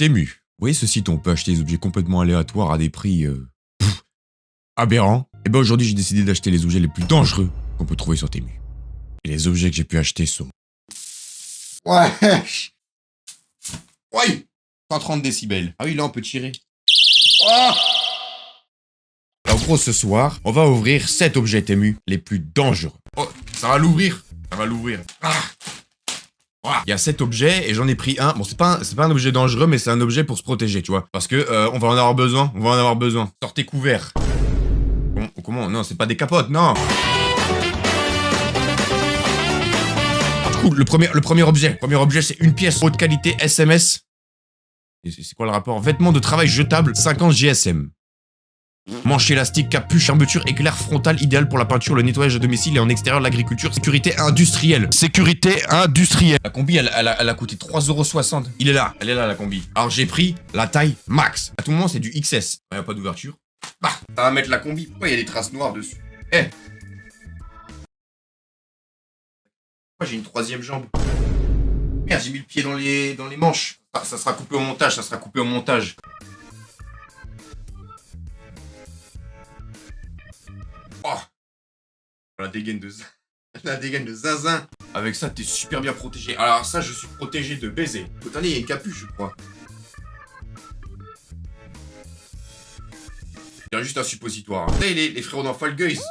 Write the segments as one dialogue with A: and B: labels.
A: Temu. Vous voyez ce site où on peut acheter des objets complètement aléatoires à des prix aberrants. Et ben aujourd'hui j'ai décidé d'acheter les objets les plus dangereux qu'on peut trouver sur Temu. Et les objets que j'ai pu acheter sont... Wesh. Oui, 130 décibels. Ah oui, là on peut tirer. Oh. En gros ce soir, on va ouvrir 7 objets Temu les plus dangereux. Oh, ça va l'ouvrir. Ça va l'ouvrir. Ah. Il y a 7 objets et j'en ai pris un. Bon, c'est pas un objet dangereux, mais c'est un objet pour se protéger, tu vois. Parce que on va en avoir besoin. On va en avoir besoin. Sortez couverts. Comment? Non, c'est pas des capotes, non. Du coup, le premier objet, c'est une pièce haute qualité SMS. C'est quoi le rapport? Vêtements de travail jetables 50 GSM. Manche élastique, capuche, armature, éclair frontal, idéal pour la peinture, le nettoyage à domicile et en extérieur de l'agriculture. Sécurité industrielle. Sécurité industrielle. La combi, elle a coûté 3,60 €. Elle est là la combi. Alors j'ai pris la taille max. À tout moment, c'est du XS. Il n'y a pas d'ouverture. Bah, ça va mettre la combi. Pourquoi il y a des traces noires dessus? Eh. Pourquoi j'ai une troisième jambe? Merde, j'ai mis le pied dans les manches. Ah, ça sera coupé au montage, Oh, la dégaine de zinzin. Avec ça, t'es super bien protégé. Alors ça, je suis protégé de baiser. Attendez, il y a une capuche, je crois. Il y a juste un suppositoire. Vous savez, les frérots dans Fall Guys.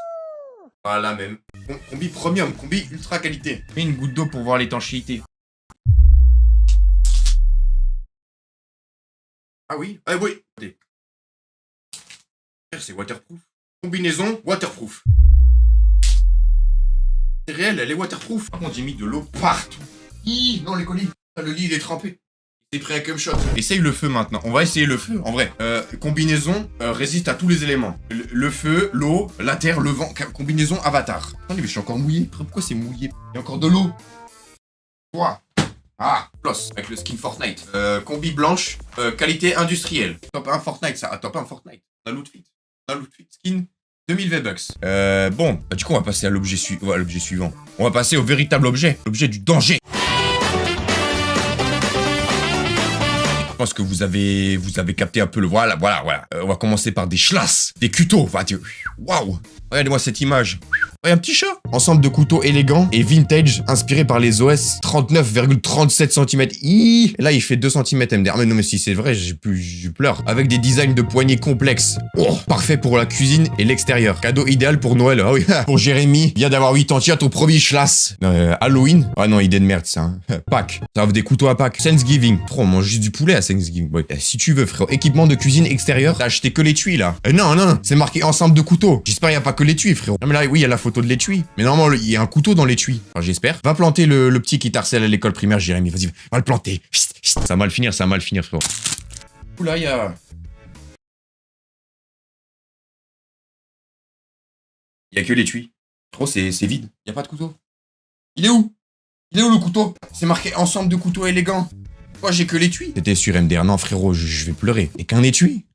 A: Voilà, même. Combi premium, combi ultra qualité. Mets une goutte d'eau pour voir l'étanchéité. Ah oui? Ah oui. C'est waterproof. Combinaison waterproof. C'est réel, elle est waterproof. Par contre, j'ai mis de l'eau partout. Non, les colis. Le lit, il est trempé. C'est prêt à cum shot. Essaye le feu maintenant. On va essayer le feu, en vrai. Combinaison résiste à tous les éléments. Le feu, l'eau, la terre, le vent. Combinaison avatar. Attendez, mais je suis encore mouillé. Pourquoi c'est mouillé? Il y a encore de l'eau. Quoi? Ah, plus avec le skin Fortnite. Combi blanche, qualité industrielle. Top 1 Fortnite, ça. Top 1 Fortnite. On a l'outfit. Skin 2000 V-Bucks. Bon, du coup, on va passer à l'objet suivant. On va passer au véritable objet. L'objet du danger. Je pense que vous avez capté un peu le... Voilà. On va commencer par des chlasses, des couteaux. Waouh. Regardez-moi cette image. Ouais, un petit chat. Ensemble de couteaux élégants et vintage, inspiré par les OS 39,37 cm. Et là, il fait 2 cm MDR. Mais non, mais si c'est vrai, je pleure. Avec des designs de poignées complexes. Oh, parfait pour la cuisine et l'extérieur. Cadeau idéal pour Noël. Ah oui, pour Jérémy, vient d'avoir 8 ans. Tiens, ton premier chlasse. Halloween. Ah non, idée de merde, ça. Hein. Pâques. Ça offre des couteaux à Pâques. Thanksgiving. On mange juste du poulet à Thanksgiving. Ouais. Si tu veux, frérot. Équipement de cuisine extérieure. T'as acheté que l'étui, là. Non. C'est marqué ensemble de couteaux. J'espère qu'il n'y a pas que l'étui, frérot. Non, mais là, oui, il y a la photo de l'étui. Mais normalement, il y a un couteau dans l'étui. Enfin, j'espère. Va planter le petit qui t'harcèle à l'école primaire, Jérémy. Vas-y, va le planter. Ça va mal finir, frérot. Oula, il y a... Il y a que l'étui. Frérot, c'est vide. Il y a pas de couteau. Il est où le couteau? C'est marqué ensemble de couteaux élégants. Moi, j'ai que l'étui. C'était sur MDR. Non, frérot, je vais pleurer. Et qu'un étui?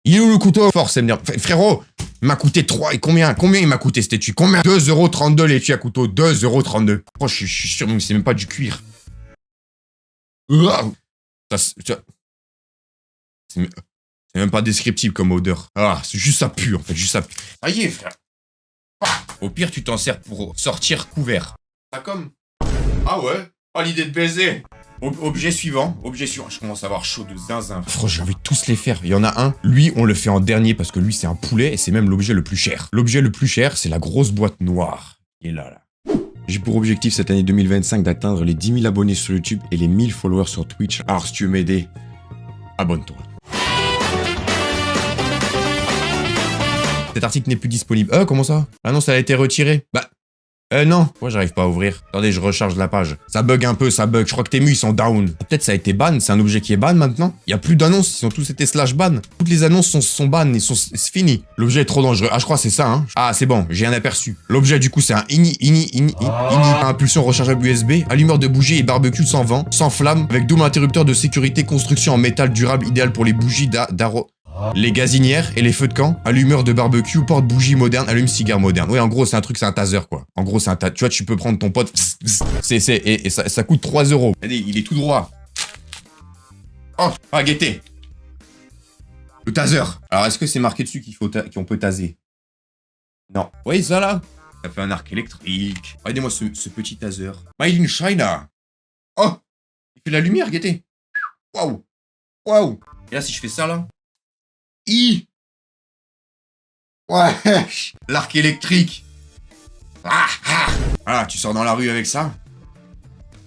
A: Il est où le couteau? Force MDR. Frérot, il m'a coûté 3. Et combien il m'a coûté cet étui? Combien? 2,32 € l'étui à couteau. 2,32 €. Oh, je suis sûr, mais c'est même pas du cuir. C'est même pas descriptible comme odeur. Ah, c'est juste ça pue, en fait. Juste ça pue. Ça y est, frère. Au pire, tu t'en sers pour sortir couvert. Ça comme... Ah ouais? Oh, l'idée de baiser. Objet suivant. Je commence à avoir chaud de zinzin. Franchement, j'ai envie de tous les faire. Il y en a un. Lui, on le fait en dernier parce que lui, c'est un poulet et c'est même l'objet le plus cher. L'objet le plus cher, c'est la grosse boîte noire. Il est là. J'ai pour objectif cette année 2025 d'atteindre les 10 000 abonnés sur YouTube et les 1000 followers sur Twitch. Alors, si tu veux m'aider, abonne-toi. Cet article n'est plus disponible. Comment ça? Ah non, ça a été retiré. Non. Moi, j'arrive pas à ouvrir. Attendez, je recharge la page. Ça bug un peu, ça bug. Je crois que Temu, ils sont down. Peut-être ça a été ban. C'est un objet qui est ban maintenant. Il y a plus d'annonces. Ils ont tous été /ban. Toutes les annonces sont ban. C'est fini. L'objet est trop dangereux. Ah, je crois que c'est ça, hein. Ah, c'est bon. J'ai un aperçu. L'objet, du coup, c'est un impulsion rechargeable USB, allumeur de bougies et barbecue sans vent, sans flamme, avec double interrupteur de sécurité, construction en métal durable, idéal pour les bougies les gazinières et les feux de camp, allumeur de barbecue, porte-bougie moderne, allume-cigare moderne. Oui, en gros, c'est un truc, c'est un taser, quoi. En gros, c'est un taser. Tu vois, tu peux prendre ton pote, et ça coûte 3 €. Regardez, il est tout droit. Oh, ah, gaieté. Le taser. Alors, est-ce que c'est marqué dessus qu'on peut taser? Non. Vous voyez ça, là? Ça fait un arc électrique. Regardez-moi ce petit taser. Made in China. Oh, il fait de la lumière, gaieté. Waouh. Waouh. Et là, si je fais ça, là. Ouais. L'arc électrique. Ah, ah. Voilà, tu sors dans la rue avec ça.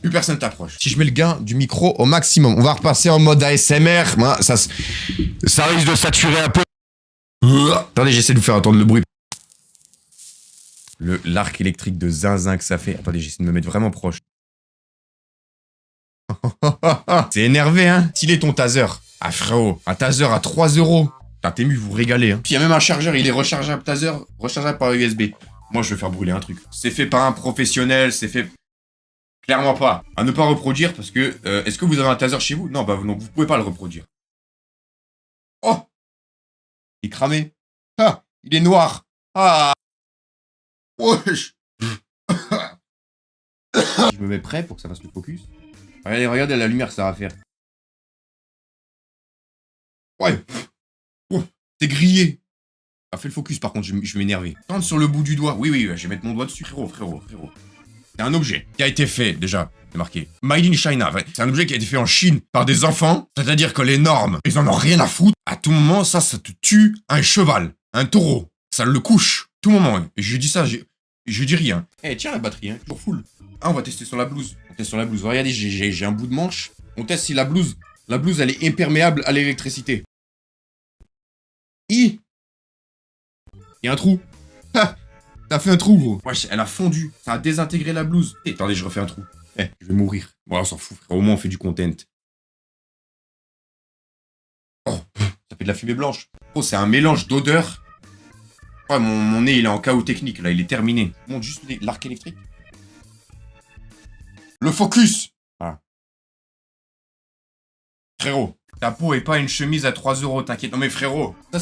A: Plus personne t'approche. Si je mets le gain du micro au maximum, on va repasser en mode ASMR. Ça risque de saturer un peu. Attendez, j'essaie de vous faire entendre le bruit. L'arc électrique de zinzin que ça fait. Attendez, j'essaie de me mettre vraiment proche. C'est énervé, hein. S'il est ton taser. Ah frérot, un taser à 3 €. T'es mieux, vous régalez, hein. Puis il y a même un chargeur, il est rechargeable taser, rechargeable par USB. Moi, je vais faire brûler un truc. C'est fait par un professionnel, c'est fait... Clairement pas. À ne pas reproduire parce que... est-ce que vous avez un taser chez vous? Non, bah non, vous pouvez pas le reproduire. Oh! Il est cramé. Ah! Il est noir. Ah! Wesh! Je me mets prêt pour que ça fasse le focus. Regardez la lumière que ça va faire. Ouais! Oh, c'est grillé. Ah, fais le focus par contre, je vais m'énerver. Tente sur le bout du doigt. Oui, je vais mettre mon doigt dessus. Frérot. C'est un objet qui a été fait, déjà, c'est marqué. Made in China. C'est un objet qui a été fait en Chine par des enfants. C'est-à-dire que les normes, ils en ont rien à foutre. À tout moment, ça te tue un cheval, un taureau. Ça le couche. Tout moment. Et je dis ça, je dis rien. Eh, tiens la batterie, hein, toujours full. Ah, on va tester sur la blouse. On teste sur la blouse. Regardez, j'ai un bout de manche. On teste si la blouse, elle est imperméable à l'électricité. Il y a un trou. Ha! Ça a fait un trou, gros. Wesh, elle a fondu. Ça a désintégré la blouse. Attendez, je refais un trou. Je vais mourir. Bon, on s'en fout, frère. Au moins, on fait du content. Oh, ça fait de la fumée blanche. Oh, c'est un mélange d'odeurs. Ouais, mon nez, il est en chaos technique, là. Il est terminé. Je monte juste l'arc électrique. Le focus. Voilà. Frérot, ta peau est pas une chemise à 3 €, t'inquiète. Non mais frérot, ça,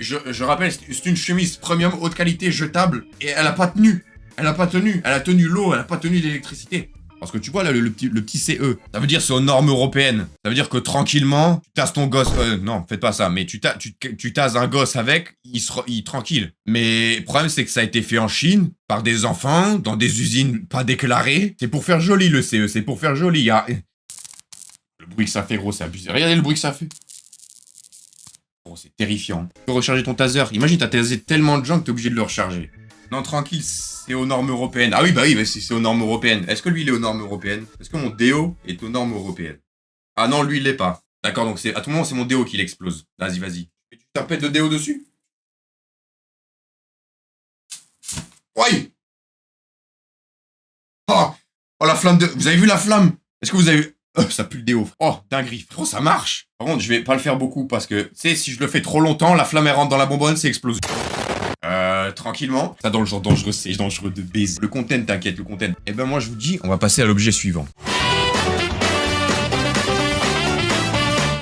A: je rappelle, c'est une chemise premium haute qualité jetable et elle a pas tenu. Elle a tenu l'eau, elle a pas tenu l'électricité. Parce que tu vois là le petit CE, ça veut dire c'est aux normes européennes. Ça veut dire que tranquillement, tu tasses ton gosse. Non, faites pas ça, mais tu tasses un gosse avec, il tranquille. Mais le problème c'est que ça a été fait en Chine par des enfants dans des usines pas déclarées. C'est pour faire joli le CE, c'est pour faire joli. Le bruit que ça fait, gros, c'est abusé. Regardez le bruit que ça fait. Gros, c'est terrifiant. Tu peux recharger ton taser. Imagine, t'as tasé tellement de gens que t'es obligé de le recharger. Non, tranquille, c'est aux normes européennes. Ah oui, bah c'est aux normes européennes. Est-ce que lui, il est aux normes européennes? Est-ce que mon déo est aux normes européennes? Ah non, lui, il l'est pas. D'accord, donc à tout moment, c'est mon déo qui l'explose. Vas-y. Et tu tapes de déo dessus? Ouais! Oh, la flamme de... Vous avez vu la flamme? Est-ce que vous avez... ça pue le déo. Oh, dinguerie. Frérot, ça marche. Par contre, je vais pas le faire beaucoup parce que, tu sais, si je le fais trop longtemps, la flamme, elle rentre dans la bonbonne, c'est explosé. Tranquillement. Ça, dans le genre dangereux, c'est dangereux de baiser. Le content, t'inquiète, le content. Eh ben, moi, je vous dis, on va passer à l'objet suivant.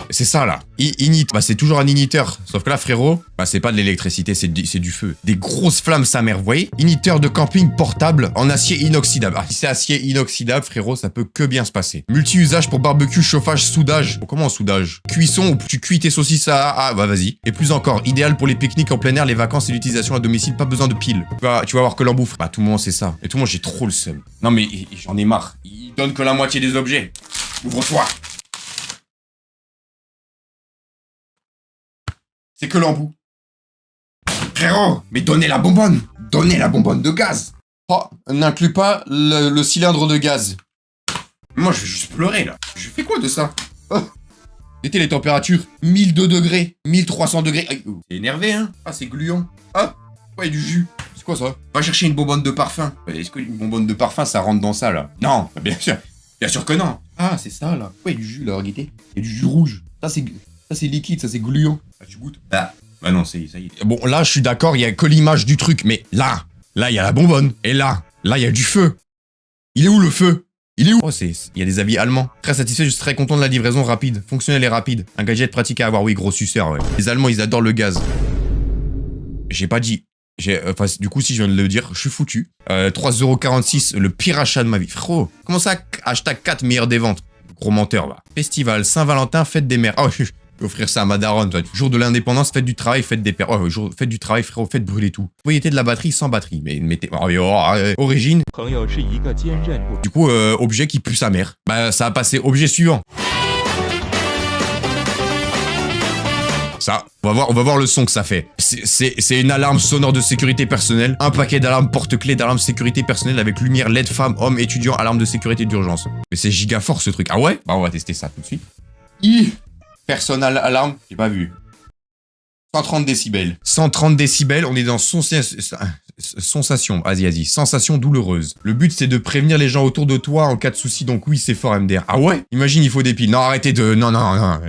A: C'est ça, là. Init. Bah, c'est toujours un initeur. Sauf que là, frérot, bah, c'est pas de l'électricité, c'est du feu. Des grosses flammes, sa mère, vous voyez? Initeur de camping portable en acier inoxydable. Ah, si c'est acier inoxydable, frérot, ça peut que bien se passer. Multi-usage pour barbecue, chauffage, soudage. Oh, comment soudage? Cuisson, où tu cuis tes saucisses bah, vas-y. Et plus encore, idéal pour les pique-niques en plein air, les vacances et l'utilisation à domicile, pas besoin de piles. Tu vas avoir que l'embouffe. Bah, tout le monde, c'est ça. Et tout le monde, j'ai trop le seum. Non, mais j'en ai marre. Il donne que la moitié des objets. Ouvre-toi. C'est que l'embout. Frérot, mais donnez la bonbonne. Donnez la bonbonne de gaz. Oh, n'inclut pas le cylindre de gaz. Moi, je vais juste pleurer, là. Je fais quoi de ça? Oh. C'était les températures 1002 degrés, 1300 degrés. C'est énervé, hein? Ah, c'est gluant. Ah, ouais, du jus. C'est quoi ça? Va chercher une bonbonne de parfum. Est-ce qu'une bonbonne de parfum, ça rentre dans ça, là? Non, bien sûr. Bien sûr que non. Ah, c'est ça, là. Ouais, du jus, là, regardez. Il y a du jus rouge. Ça, c'est liquide, ça, c'est gluant. Ah, tu goûtes? Bah non, ça y est. Bon, là, je suis d'accord, il y a que l'image du truc, mais là, il y a la bonbonne. Et là, il y a du feu. Il est où, le feu? Il est où? Oh, il y a des avis allemands. Très satisfait, je suis très content de la livraison rapide. Fonctionnel et rapide. Un gadget pratique à avoir, oui, gros suceur, ouais. Les Allemands, ils adorent le gaz. J'ai pas dit... du coup, si je viens de le dire, je suis foutu. 3,46 €, le pire achat de ma vie. Frérot, comment ça, hashtag 4 meilleur des ventes? Gros menteur, va. Festival, Saint-Valentin, fête des mères. Oh, je vais offrir ça à ma daronne, toi. Jour de l'indépendance, fête du travail, fête des pères. Oh, fête du travail, frérot, fête brûler tout. Propriété de la batterie sans batterie. Mais mettez... origine. Du coup, objet qui pue sa mère. Bah, ça a passé. Objet suivant. Ça, on va voir le son que ça fait. C'est une alarme sonore de sécurité personnelle, un paquet d'alarmes porte-clés d'alarme sécurité personnelle avec lumière LED femme, homme, étudiant, alarme de sécurité d'urgence. Mais c'est giga fort ce truc. Ah ouais? Bah on va tester ça tout de suite. Personal alarme, j'ai pas vu. 130 décibels. 130 décibels, on est dans sensation. Vas-y. Sensation douloureuse. Le but, c'est de prévenir les gens autour de toi en cas de souci. Donc oui, c'est fort MDR. Ah ouais? Imagine, il faut des piles. Non, arrêtez de... Non.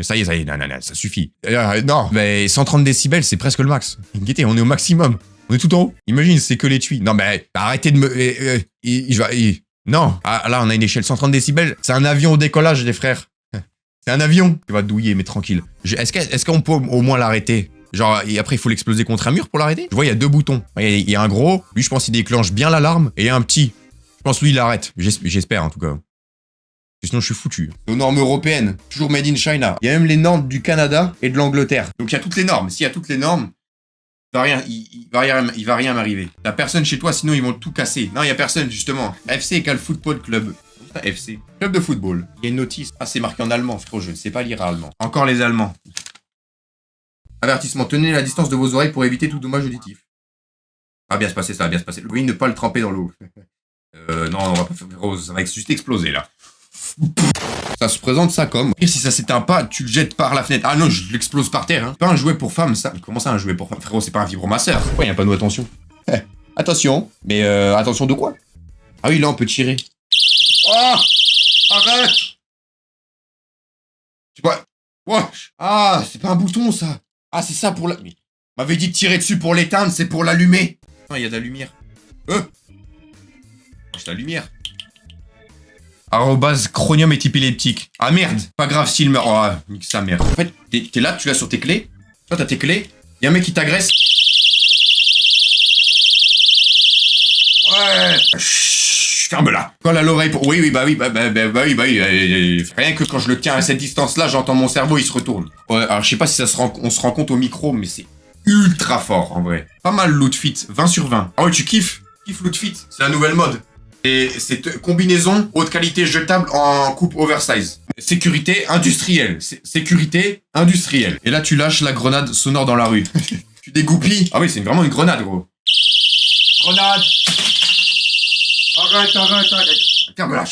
A: Ça y est. Non, ça suffit. Non. Mais 130 décibels, c'est presque le max. Guettez, on est au maximum. On est tout en haut. Imagine, c'est que les tuyaux. Non, mais arrêtez de me... Non. Ah, là, on a une échelle 130 décibels. C'est un avion au décollage, les frères. C'est un avion. Tu vas douiller, mais tranquille. Est-ce qu'on peut au moins l'arrêter? Genre, et après, il faut l'exploser contre un mur pour l'arrêter? Je vois, il y a 2 boutons. Il y a un gros. Lui, je pense qu'il déclenche bien l'alarme. Et il y a un petit. Je pense lui, il l'arrête. J'espère, en tout cas. Sinon, je suis foutu. Aux normes européennes. Toujours made in China. Il y a même les normes du Canada et de l'Angleterre. Donc, il y a toutes les normes. S'il y a toutes les normes, il va rien m'arriver. T'as personne chez toi, sinon ils vont tout casser. Non, il y a personne, justement. FC égale Football Club. FC. Club de football. Il y a une notice. Ah, c'est marqué en allemand, frérot. Je ne sais pas lire allemand. Encore les Allemands. Avertissement, tenez la distance de vos oreilles pour éviter tout dommage auditif. Ça va bien se passer, ça va bien se passer. Oui, ne pas le tremper dans l'eau. Non, on va pas faire rose, ça va juste exploser là. Ça se présente ça comme... Et si ça s'éteint pas, tu le jettes par la fenêtre. Ah non, je l'explose par terre. Hein. C'est pas un jouet pour femme, ça. Comment ça, un jouet pour femme? Frérot, c'est pas un vibromasseur. Pourquoi il y a un panneau attention? Attention. Mais attention de quoi? Ah oui, là, on peut tirer. Oh! Arrête! C'est pas... Wesh! Ah, c'est pas un bouton, ça. Ah, c'est ça pour la... Mais... m'avait dit de tirer dessus pour l'éteindre, c'est pour l'allumer. Non, il y a de la lumière. C'est la lumière. Arrobase chronium est épileptique. Ah merde, pas grave s'il meurt. Oh, nique sa mère. En fait, t'es là, tu l'as sur tes clés. Toi, t'as tes clés. Il y a un mec qui t'agresse. Ouais. Chut, ferme-la. Colle à l'oreille pour... Oui, bah oui. Rien que quand je le tiens à cette distance-là, j'entends mon cerveau, il se retourne. Ouais, alors je sais pas si on se rend compte au micro, mais c'est ultra fort, en vrai. Pas mal, Lootfit. 20 sur 20. Ah ouais, tu kiffes? Lootfit. C'est la nouvelle mode. Et c'est combinaison haute qualité jetable en coupe oversize. Sécurité industrielle. Sécurité industrielle. Et là, tu lâches la grenade sonore dans la rue. Tu dégoupilles. Ah oui, c'est vraiment une grenade, gros. Grenade. Arrête. Ferme-la.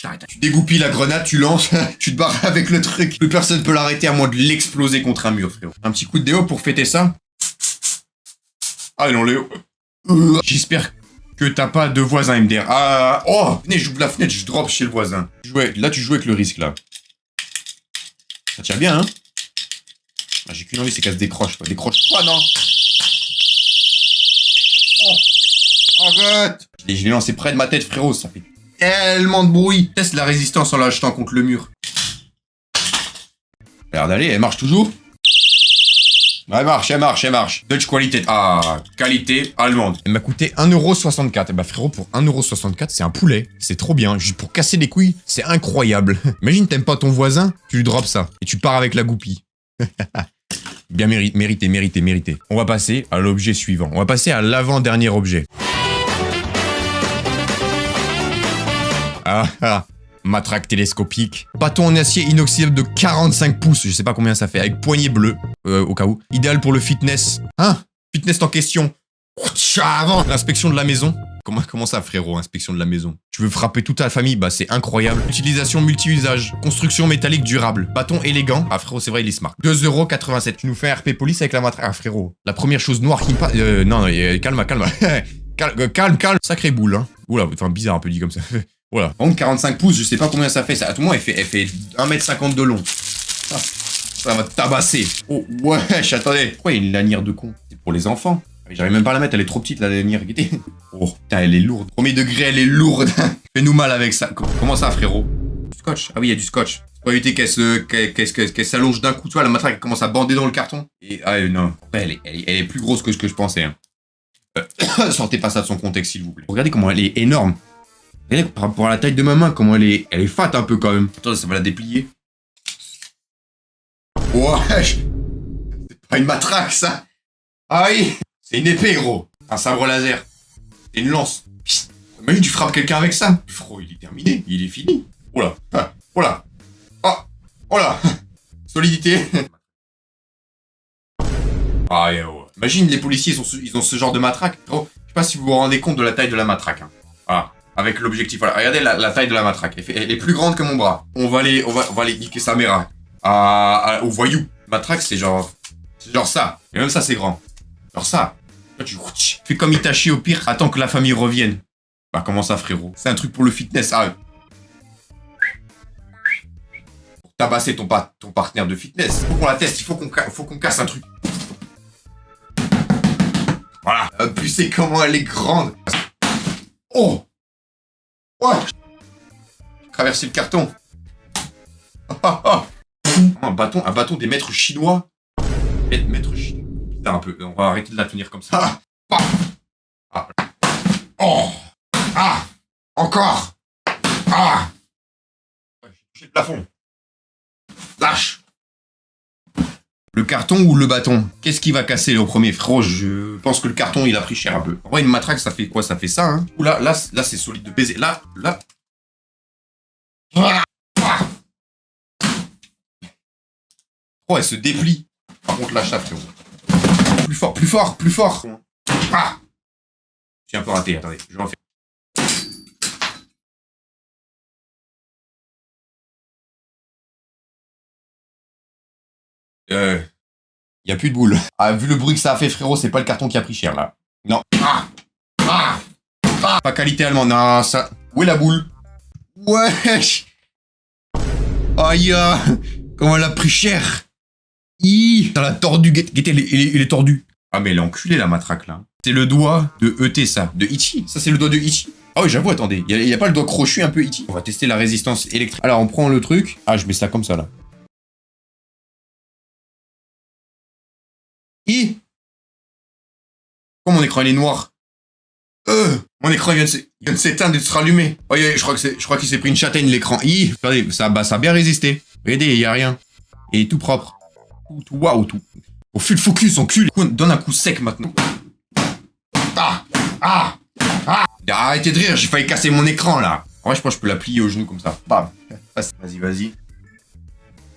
A: Arrête. Tu dégoupilles la grenade, tu lances, tu te barres avec le truc. Plus personne peut l'arrêter à moins de l'exploser contre un mur, frérot. Un petit coup de déo pour fêter ça. Ah non, Léo. J'espère que t'as pas de voisin MDR. Ah, oh, venez, j'ouvre la fenêtre, je drop chez le voisin. Là, tu joues avec le risque, là. Ça tient bien, hein? Ah, j'ai qu'une envie, c'est qu'elle se décroche. Décroche-toi, non? Oh, arrête! Je l'ai lancé près de ma tête, frérot, ça fait tellement de bruit. Teste la résistance en la jetant contre le mur. Regarde, allez, elle marche toujours? Elle marche. Dutch quality. Ah, qualité allemande. Elle m'a coûté 1,64€. Et bah frérot, pour 1,64€, c'est un poulet. C'est trop bien. Juste pour casser les couilles, c'est incroyable. Imagine, t'aimes pas ton voisin, tu lui drops ça. Et tu pars avec la goupille. Bien mérité. On va passer à l'objet suivant. On va passer à l'avant-dernier objet. Matraque télescopique. Bâton en acier inoxydable de 45 pouces. Je sais pas combien ça fait. Avec poignée bleue. Au cas où. Idéal pour le fitness. Fitness en question. Avant l'inspection de la maison. Comment ça, frérot, inspection de la maison? Tu veux frapper toute ta famille? Bah, c'est incroyable. Utilisation multi-usage. Construction métallique durable. Bâton élégant. Ah, frérot, c'est vrai, il est smart. 2,87€. Tu nous fais un RP police avec la matraque. Ah, frérot. La première chose noire qui me passe... non, calme. Sacré boule, hein. Oula, enfin, bizarre un peu dit comme ça. Voilà. Par contre, 45 pouces, je sais pas combien ça fait. Ça, à tout le monde, elle fait 1,50 m de long. Ça va te tabasser. Oh, wesh, attendez. Pourquoi il y a une lanière de con? C'est pour les enfants. J'arrive même pas à la mettre, elle est trop petite, la lanière. Oh, putain, elle est lourde. Premier degré, elle est lourde. Fais-nous mal avec ça. Comment ça, frérot? Du scotch. Ah oui, il y a du scotch. Pour éviter qu'elle s'allonge d'un coup. Tu vois, la matraque commence à bander dans le carton. Et, non. Elle est plus grosse que ce que je pensais. Hein. Sortez pas ça de son contexte, s'il vous plaît. Regardez comment elle est énorme. Regardez par rapport à la taille de ma main, comment elle est fat un peu quand même. Attends, ça va la déplier. Wesh. C'est pas une matraque, ça. Ah oui. C'est une épée, gros. Un sabre laser. C'est une lance. Imagine, tu frappes quelqu'un avec ça. Frérot, il est terminé. Il est fini. Oh là. Oh là. Oh. Oh là. Solidité. Ah, yeah, ouais. Imagine, les policiers, ils ont ce genre de matraque. Gros, je sais pas si vous vous rendez compte de la taille de la matraque. Hein. Voilà. Avec l'objectif. Voilà. Regardez la taille de la matraque. Elle est plus grande que mon bras. On va aller niquer sa mère au voyou. Matraque, c'est genre ça. Et même ça, c'est grand. Genre ça. Là, tu fais comme Itachi au pire. Attends que la famille revienne. Bah, comment ça, frérot? C'est un truc pour le fitness. Ah, pour tabasser ton partenaire de fitness. Faut qu'on la teste. Il faut qu'on casse un truc. Voilà. Plus c'est comment elle est grande. Oh. Ouais. J'ai traversé le carton. Un bâton des maîtres chinois. Maîtres chinois. Putain, un peu. On va arrêter de la tenir comme ça. Oh. Ah. Encore. Ah. J'ai touché le plafond. Lâche. Le carton ou le bâton? Qu'est-ce qui va casser au premier? Frérot, je pense que le carton, il a pris cher un peu. En vrai, une matraque, ça fait quoi? Ça fait ça, hein? Ouh là, c'est solide de baiser. Là. Oh, elle se déplie. Par contre, lâche ça, frérot. Plus fort. Ah! J'ai un peu raté, attendez, je vais en faire. Y a plus de boule. Ah, vu le bruit que ça a fait, frérot, c'est pas le carton qui a pris cher, là. Non. Pas qualité allemande, non, ça... Où est la boule? Wesh. Aïe, comment elle a pris cher. T'as la tordu, guettez, il est tordu. Ah, mais elle est enculée, la matraque, là. C'est le doigt de E.T., ça. De Ichi. Ça, c'est le doigt de Ichi. Ah oui, j'avoue, attendez. Y a pas le doigt crochu un peu Ichi? On va tester la résistance électrique. Alors, on prend le truc. Ah, je mets ça comme ça, là. Oh, mon écran, il est noir. Mon écran vient de s'éteindre et de se rallumer. Oh, je crois qu'il s'est pris une châtaigne, l'écran. Regardez, ça a bien résisté. Regardez, il y a rien. Et tout propre. Waouh, tout. Au full focus, encul. Donne un coup sec, maintenant. Arrêtez de rire, j'ai failli casser mon écran, là. En vrai, je pense que je peux la plier au genou, comme ça. Bam. Vas-y.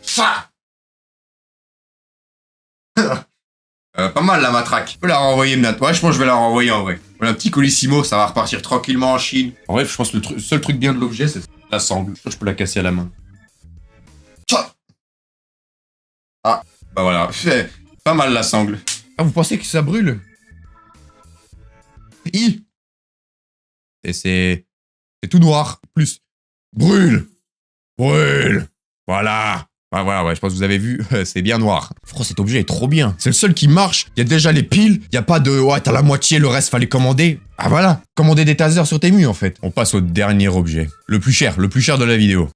A: Ça. Pas mal la matraque. Je peux la renvoyer maintenant. Ouais, je pense que je vais la renvoyer en vrai. Voilà, un petit colissimo, ça va repartir tranquillement en Chine. En vrai, je pense que le seul truc bien de l'objet, c'est la sangle. Je pense que je peux la casser à la main. Ah, bah voilà. Pas mal la sangle. Ah, vous pensez que ça brûle? Et c'est tout noir. Plus. Brûle. Voilà. Ah, voilà, ouais, je pense que vous avez vu, c'est bien noir. Franchement, cet objet est trop bien. C'est le seul qui marche. Il y a déjà les piles. Il y a pas de, ouais, t'as la moitié, le reste, fallait commander. Ah voilà, commander des tasers sur Temu, en fait. On passe au dernier objet. Le plus cher de la vidéo.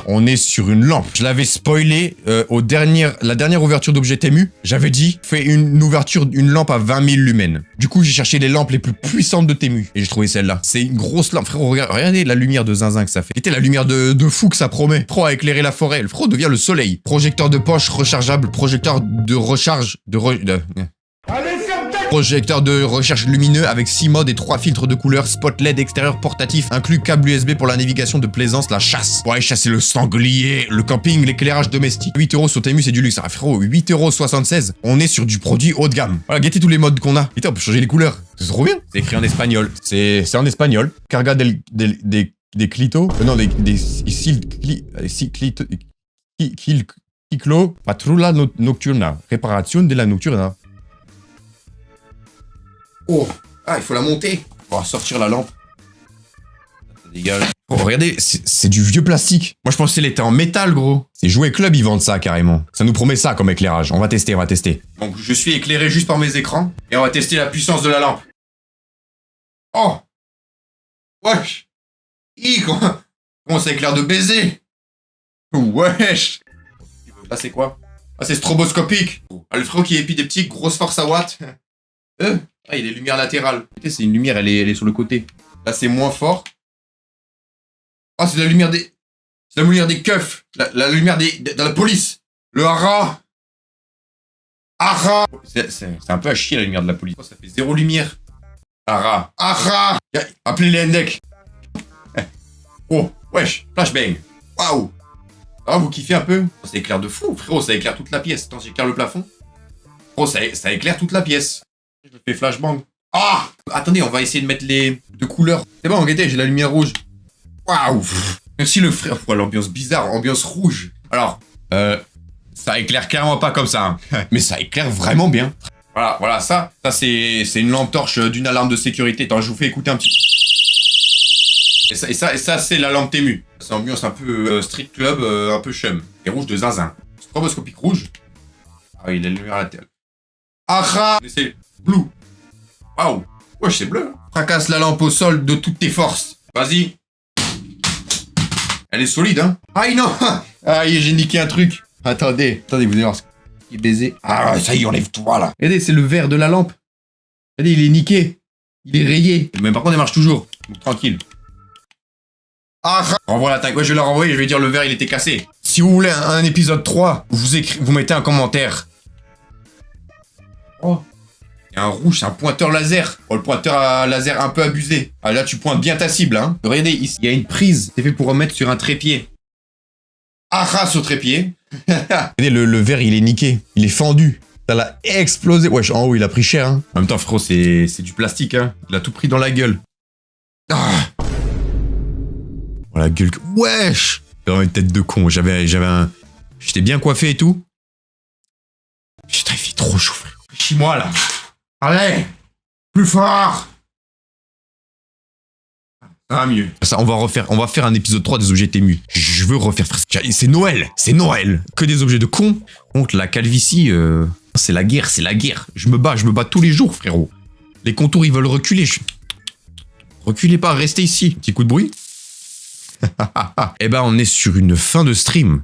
A: On est sur une lampe. Je l'avais spoilé la dernière ouverture d'objet Temu. J'avais dit, fais une lampe à 20 000 lumens. Du coup, j'ai cherché les lampes les plus puissantes de Temu. Et j'ai trouvé celle-là. C'est une grosse lampe. Frérot, regardez la lumière de zinzin que ça fait. C'était la lumière de fou que ça promet. Pro à éclairer la forêt. Le frérot devient le soleil. Projecteur de poche rechargeable. Projecteur de recharge. Projecteur de recherche lumineux avec 6 modes et 3 filtres de couleurs, spot LED extérieur portatif, inclus câble USB pour la navigation de plaisance, la chasse. Pour aller chasser le sanglier, le camping, l'éclairage domestique. 8 € sur Temu, c'est du luxe. Ah frérot, 8,76 €. On est sur du produit haut de gamme. Voilà, guettez tous les modes qu'on a. Putain, on peut changer les couleurs. C'est trop bien. C'est écrit en espagnol. C'est en espagnol. Carga des clitos. Non, des ciclo patrulla nocturna. Réparation de la nocturna. Oh, il faut la monter. On va sortir la lampe. Ça dégage. Oh, regardez, c'est du vieux plastique. Moi, je pensais qu'elle était en métal, gros. C'est Jouet Club, ils vendent ça, carrément. Ça nous promet ça comme éclairage. On va tester. Donc, je suis éclairé juste par mes écrans. Et on va tester la puissance de la lampe. Oh. Wesh. Comment ça éclaire de baiser. Wesh. Là, c'est quoi? Ah, c'est stroboscopique. Ah, le frérot qui épie des petits, grosse force à watts. Ah, il y a des lumières latérales. C'est une lumière, elle est sur le côté. Là, c'est moins fort. Ah, c'est la lumière des... C'est la lumière des keufs. La lumière de la police. Le hara. Hara. C'est un peu à chier, la lumière de la police. Ça fait 0 lumière. Hara. Hara. Appelez les NDEC. Oh, wesh. Flashbang. Waouh. Ah, vous kiffez un peu? Ça éclaire de fou, frérot. Ça éclaire toute la pièce. Attends, j'éclaire le plafond. Oh, ça éclaire toute la pièce. Je fais flashbang. Ah! Attendez, on va essayer de mettre les deux couleurs. C'est bon, regardez, j'ai la lumière rouge. Waouh! Merci le frère. Oh, l'ambiance bizarre, ambiance rouge. Alors, ça éclaire clairement pas comme ça. Hein. Mais ça éclaire vraiment bien. Voilà, ça c'est une lampe torche d'une alarme de sécurité. Attends, je vous fais écouter un petit... Et ça c'est la lampe Tému. C'est ambiance un peu street club, un peu chum. Et rouge de zinzin. Stroboscopique rouge. Ah oui, il a la lumière à la tête. Ah! C'est blue. Waouh. Wesh, c'est bleu. Fracasse la lampe au sol de toutes tes forces. Vas-y. Elle est solide, hein. Aïe, non. Aïe, j'ai niqué un truc. Attendez, vous allez voir ce qui est baisé. Ah, ça y est, enlève tout, là. Regardez, c'est le verre de la lampe. Regardez, il est niqué. Il est rayé. Mais par contre, il marche toujours. Donc, tranquille. Ah, renvoie la tank. Ouais, je vais la renvoyer, je vais dire le verre, il était cassé. Si vous voulez un épisode 3, vous mettez un commentaire. Oh. Il y a un rouge, c'est un pointeur laser. Oh, le pointeur à laser un peu abusé. Ah, là, tu pointes bien ta cible, hein. Regardez, ici, il y a une prise. C'est fait pour remettre sur un trépied. Ah, sur trépied. Regardez, le verre, il est niqué. Il est fendu. Ça l'a explosé. Wesh, en haut, il a pris cher, hein. En même temps, frérot, c'est du plastique, hein. Il a tout pris dans la gueule. Ah. Oh, la gueule. Wesh. J'ai vraiment une tête de con. J'étais bien coiffé et tout. Putain, il fait trop chaud, frère. Chie-moi, là. Allez. Plus fort. Ça va mieux. Ça, on va faire un épisode 3 des objets Tému. Je veux refaire, frère. C'est Noël. C'est Noël. Que des objets de con. Contre la calvitie, c'est la guerre, Je me bats tous les jours, frérot. Les contours, ils veulent reculer. Reculez pas, restez ici. Petit coup de bruit. Eh ben, on est sur une fin de stream.